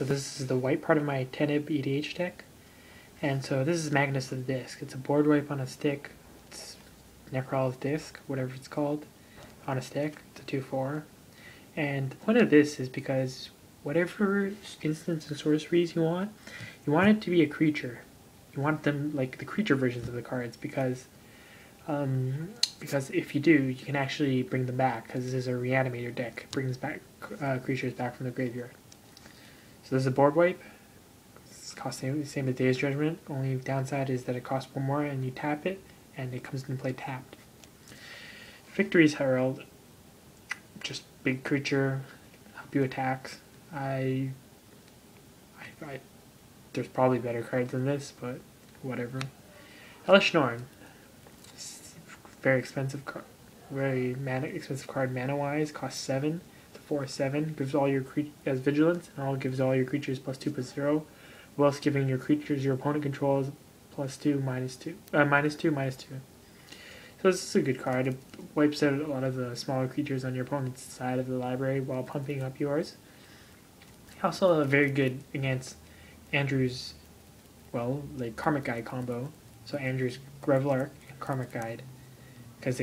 So this is the white part of my Teneb EDH deck. And so this is Magnus of the Disc. It's a board wipe on a stick. It's Necrol's Disc, whatever it's called, on a stick. It's a 2/4. And the point of this is because whatever instants and sorceries you want it to be a creature. You want them like the creature versions of the cards because if you do, you can actually bring them back because this is a reanimator deck. It brings back creatures back from the graveyard. So this is a board wipe. It costs the same as Day's Judgment. Only downside is that it costs 1 more and you tap it, and it comes into play tapped. Victory's Herald. Just big creature, help you attacks. There's probably better cards than this, but whatever. Hellish Norn. Very expensive card. Very expensive card mana-wise. Costs 7. It's a 4/7. Gives all your as vigilance, and gives all your creatures +2/+0. Whilst giving your creatures your opponent controls +2, -2, -2. So this is a good card. It wipes out a lot of the smaller creatures on your opponent's side of the library while pumping up yours. Also very good against Andrew's, well, like Karmic Guide combo. So Andrew's Grevlark and Karmic Guide, because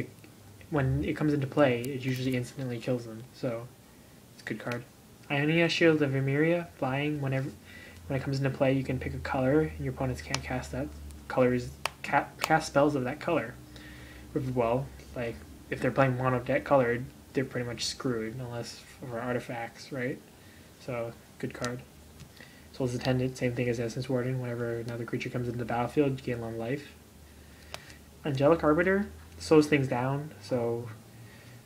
when it comes into play, it usually instantly kills them. So it's a good card. Ionia, Shield of Emeria, flying. When it comes into play, you can pick a color, and your opponents can't cast that color. Cast spells of that color. Well, like if they're playing mono deck colored, they're pretty much screwed unless for artifacts, right? So good card. Soul's Attendant, same thing as Essence Warden. Whenever another creature comes into the battlefield, you gain 1 life. Angelic Arbiter slows things down. So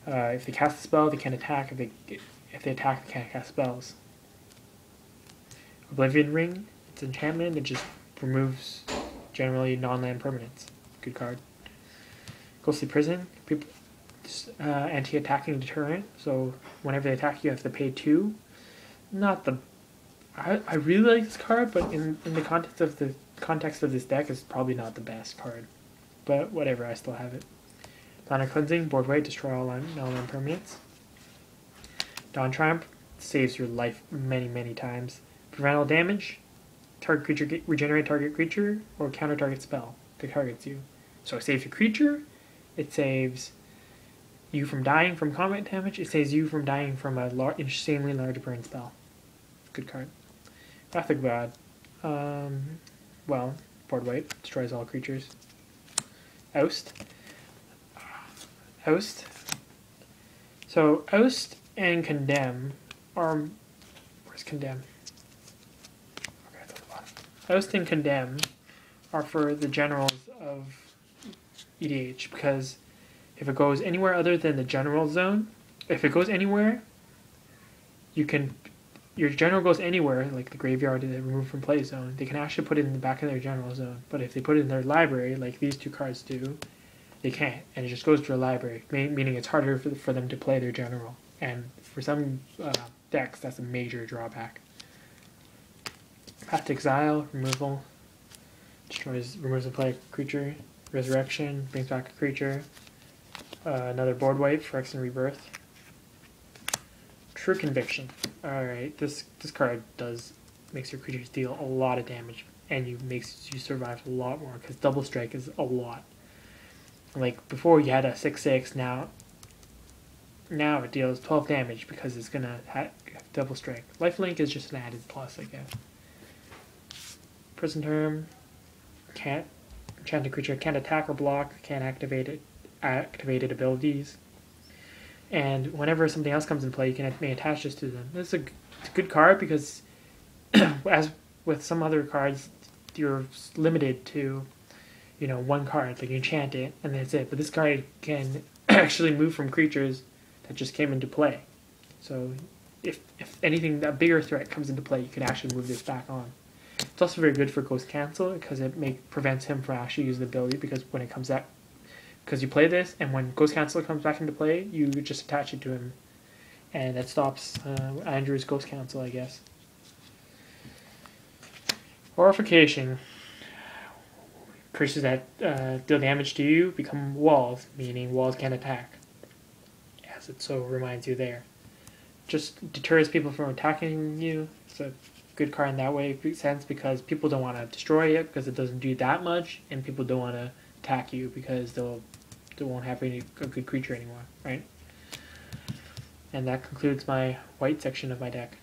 if they cast a spell, they can't attack. If they attack, they can't cast spells. Oblivion Ring, it's enchantment. It just removes generally non-land permanents. Good card. Ghostly Prison, anti-attacking deterrent. So whenever they attack, you have to pay 2. Not the I really like this card, but in the context of this deck, it's probably not the best card. But whatever, I still have it. Planar Cleansing, board wipe, destroy all non-land permanents. Dawn Triumph saves your life many times. Prevent all damage. Target creature regenerate target creature or counter target spell that targets you. So it saves your creature. It saves you from dying from combat damage. It saves you from dying from a insanely large burn spell. Good card. Wrath of God. Well, board wipe. Destroys all creatures. Oust. Oust. So, Oust and Condemn are... Where's Condemn? Okay, that's at the bottom. Oust and Condemn are for the generals of EDH, because if it goes anywhere other than the general zone, if it goes anywhere, your general goes anywhere, like the graveyard, the remove from play zone, they can actually put it in the back of their general zone. But if they put it in their library, like these 2 cards do, they can't, and it just goes to a library, meaning it's harder for them to play their general. And for some decks, that's a major drawback. Path to Exile, removal, removes a play creature. Resurrection, brings back a creature. Another board wipe for X and Rebirth. True Conviction. Alright, this card makes your creatures deal a lot of damage, and makes you survive a lot more, because double strike is a lot. Like before you had a 6/6, now it deals 12 damage because it's gonna have double strike. Lifelink is just an added plus, I guess. Prison Term, enchanted creature can't attack or block, can't activated abilities. And whenever something else comes in play, you may attach this to them. This is a good card because, as with some other cards, you're limited to, 1 card. Like you enchant it and that's it. But this card can actually move from creatures that just came into play. So if anything, a bigger threat comes into play, you can actually move this back on. It's also very good for Ghost Cancel because it prevents him from actually using the ability, because when it comes out, because you play this, and when Ghost Cancel comes back into play, you just attach it to him, and that stops Andrew's Ghost Cancel, I guess. Horrification. Creatures that deal damage to you become walls, meaning walls can't attack. As it so reminds you there. Just deters people from attacking you. It's a good card in that way sense because people don't want to destroy it because it doesn't do that much, and people don't want to attack you because they won't have a good creature anymore, right? And that concludes my white section of my deck.